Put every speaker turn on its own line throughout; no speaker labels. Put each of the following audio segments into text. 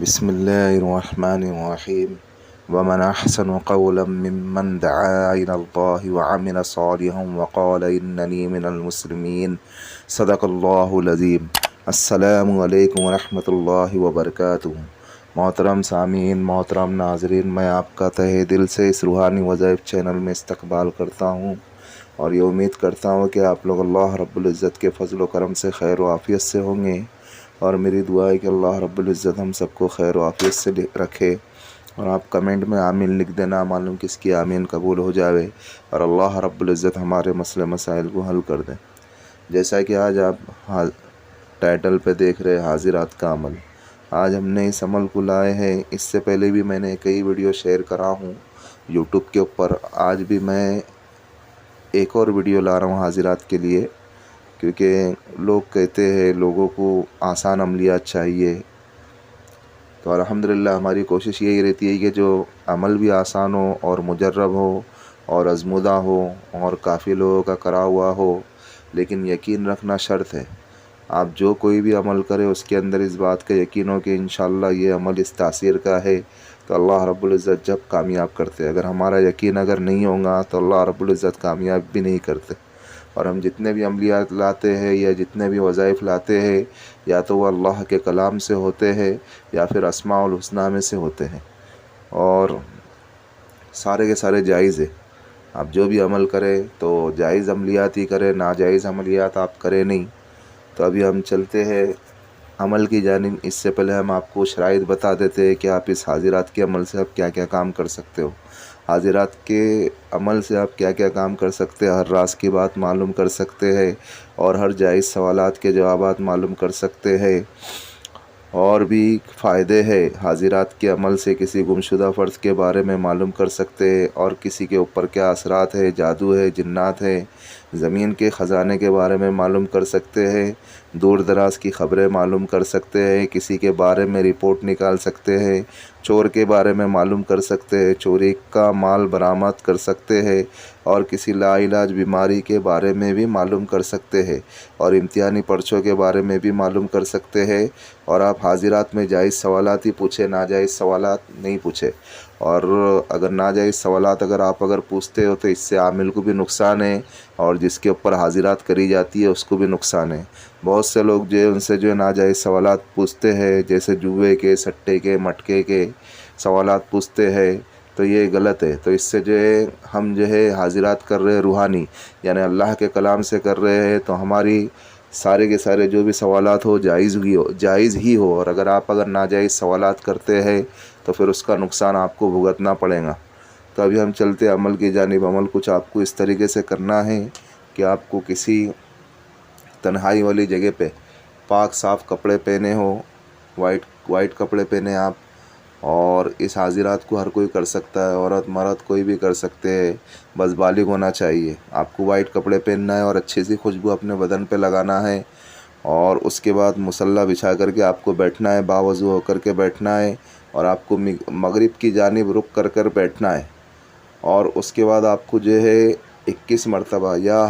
بسم الله الرحمن الرحيم ومن أحسن قولا ممن دعا إلى الله وعمل صالحا وقال إنني من المسلمين صدق الله العظيم۔ السلام علیکم ورحمۃ اللہ وبرکاتہ۔ محترم سامعین، محترم ناظرین، میں آپ کا تہہ دل سے اس روحانی وظائف چینل میں استقبال کرتا ہوں اور یہ امید کرتا ہوں کہ آپ لوگ اللہ رب العزت کے فضل و کرم سے خیر و عافیت سے ہوں گے، اور میری دعا ہے کہ اللہ رب العزت ہم سب کو خیر و عافیت سے رکھے۔ اور آپ کمنٹ میں آمین لکھ دینا، معلوم کس کی آمین قبول ہو جاوے، اور اللہ رب العزت ہمارے مسئلے مسائل کو حل کر دے۔ جیسا کہ آج آپ ٹائٹل پہ دیکھ رہے حاضرات کا عمل، آج ہم نے اس عمل کو لائے ہیں۔ اس سے پہلے بھی میں نے کئی ویڈیو شیئر کرا ہوں یوٹیوب کے اوپر، آج بھی میں ایک اور ویڈیو لا رہا ہوں حاضرات کے لیے، کیونکہ لوگ کہتے ہیں لوگوں کو آسان عملیات چاہیے، تو الحمدللہ ہماری کوشش یہی رہتی ہے کہ جو عمل بھی آسان ہو اور مجرب ہو اور آزمودہ ہو اور کافی لوگوں کا کرا ہوا ہو، لیکن یقین رکھنا شرط ہے۔ آپ جو کوئی بھی عمل کرے اس کے اندر اس بات کا یقین ہو کہ انشاءاللہ یہ عمل اس تاثیر کا ہے، تو اللہ رب العزت جب کامیاب کرتے، اگر ہمارا یقین اگر نہیں ہوگا تو اللہ رب العزت کامیاب بھی نہیں کرتے۔ اور ہم جتنے بھی عملیات لاتے ہیں یا جتنے بھی وظائف لاتے ہیں، یا تو وہ اللہ کے کلام سے ہوتے ہیں یا پھر اسماء الحسنی میں سے ہوتے ہیں، اور سارے کے سارے جائز ہے۔ آپ جو بھی عمل کریں تو جائز عملیات ہی کریں، ناجائز عملیات آپ کریں نہیں۔ تو ابھی ہم چلتے ہیں عمل کی جانب۔ اس سے پہلے ہم آپ کو شرائط بتا دیتے ہیں کہ آپ اس حاضرات کے عمل سے آپ کیا کیا کام کر سکتے ہو۔ حاضرات کے عمل سے آپ کیا کیا کام کر سکتے ہیں، ہر راز کی بات معلوم کر سکتے ہیں، اور ہر جائز سوالات کے جوابات معلوم کر سکتے ہیں۔ اور بھی فائدے ہیں حاضرات کے عمل سے، کسی گمشدہ فرد کے بارے میں معلوم کر سکتے ہیں، اور کسی کے اوپر کیا اثرات ہے، جادو ہے، جنات ہے، زمین کے خزانے کے بارے میں معلوم کر سکتے ہیں، دور دراز کی خبریں معلوم کر سکتے ہیں، کسی کے بارے میں رپورٹ نکال سکتے ہیں، چور کے بارے میں معلوم کر سکتے ہیں، چوری کا مال برآمد کر سکتے ہیں، اور کسی لا علاج بیماری کے بارے میں بھی معلوم کر سکتے ہیں، اور امتحانی پرچوں کے بارے میں بھی معلوم کر سکتے ہیں۔ اور آپ حاضرات میں جائز سوالات ہی پوچھیں، ناجائز سوالات نہیں پوچھیں۔ اور اگر ناجائز سوالات اگر پوچھتے ہو تو اس سے عامل کو بھی نقصان ہے، اور جس کے اوپر حاضرات کری جاتی ہے اس کو بھی نقصان ہے۔ بہت سے لوگ جو ہے ان سے جو ہے ناجائز سوالات پوچھتے ہیں، جیسے جوئے کے، سٹے کے، مٹکے کے سوالات پوچھتے ہیں، تو یہ غلط ہے۔ تو اس سے جو ہے ہم جو ہے حاضرات کر رہے روحانی، یعنی اللہ کے کلام سے کر رہے ہیں، تو ہماری سارے کے سارے جو بھی سوالات ہو جائز ہی ہو، اور اگر ناجائز سوالات کرتے ہیں تو پھر اس کا نقصان آپ کو بھگتنا پڑے گا۔ تو ابھی ہم چلتے عمل کی جانب۔ عمل کچھ آپ کو اس طریقے سے کرنا ہے کہ آپ کو کسی تنہائی والی جگہ پہ پاک صاف کپڑے پہنے ہو، وائٹ کپڑے پہنے آپ، اور اس حاضرات کو ہر کوئی کر سکتا ہے، عورت مرد کوئی بھی کر سکتے ہیں، بس بالغ ہونا چاہیے۔ آپ کو وائٹ کپڑے پہننا ہے اور اچھی سی خوشبو اپنے بدن پہ لگانا ہے، اور اس کے بعد مصلی بچھا کر کے آپ کو بیٹھنا ہے، باوضو ہو کر کے بیٹھنا ہے، اور آپ کو مغرب کی جانب رخ کر بیٹھنا ہے۔ اور اس کے بعد آپ کو جو ہے 21 مرتبہ یا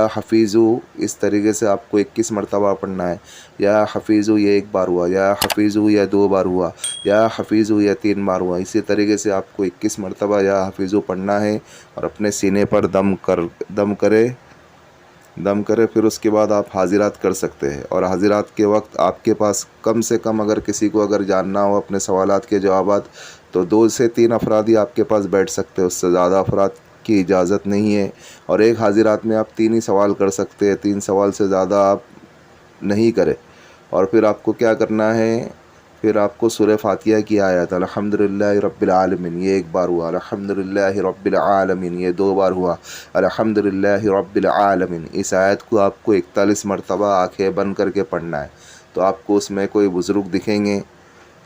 حفیظو اس طریقے سے آپ کو 21 مرتبہ پڑھنا ہے۔ یا حفیظو یہ ایک بار ہوا، یا حفیظو یہ 2 بار ہوا، یا حفیظو یہ 3 بار ہوا۔ اسی طریقے سے آپ کو 21 مرتبہ یا حفیظو پڑھنا ہے، اور اپنے سینے پر دم کرے، پھر اس کے بعد آپ حاضرات کر سکتے ہیں۔ اور حاضرات کے وقت آپ کے پاس کم سے کم اگر کسی کو جاننا ہو اپنے سوالات کے جوابات، تو 2 سے 3 افراد ہی آپ کے پاس بیٹھ سکتے ہیں، اس سے زیادہ افراد کی اجازت نہیں ہے۔ اور ایک حاضرات میں آپ 3 ہی سوال کر سکتے ہیں، 3 سوال سے زیادہ آپ نہیں کرے۔ اور پھر آپ کو کیا کرنا ہے، پھر آپ کو سورہ فاتحہ کی آیت الحمدللہ رب العالمین یہ 1 بار ہوا، الحمدللہ رب العالمین یہ 2 بار ہوا، الحمدللہ رب العالمین، اس آیت کو آپ کو 41 مرتبہ آنکھیں بند کر کے پڑھنا ہے۔ تو آپ کو اس میں کوئی بزرگ دکھیں گے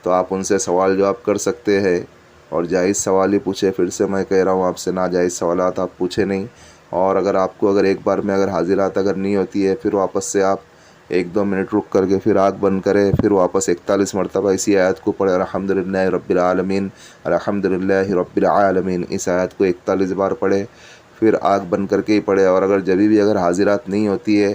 تو آپ ان سے سوال جواب کر سکتے ہیں، اور جائز سوال ہی پوچھے۔ پھر سے میں کہہ رہا ہوں آپ سے ناجائز سوالات آپ پوچھے نہیں۔ اور آپ کو ایک بار میں حاضرات نہیں ہوتی ہے، پھر واپس سے آپ 1-2 منٹ رک کر کے پھر آنکھ بند کرے، پھر واپس 41 مرتبہ اسی آیت کو پڑھے، الحمدللہ رب العالمین، الحمدللہ رب العالمین، اس آیت کو 41 بار پڑھے، پھر آنکھ بند کر کے ہی پڑھے۔ اور جبھی بھی حاضرات نہیں ہوتی ہے،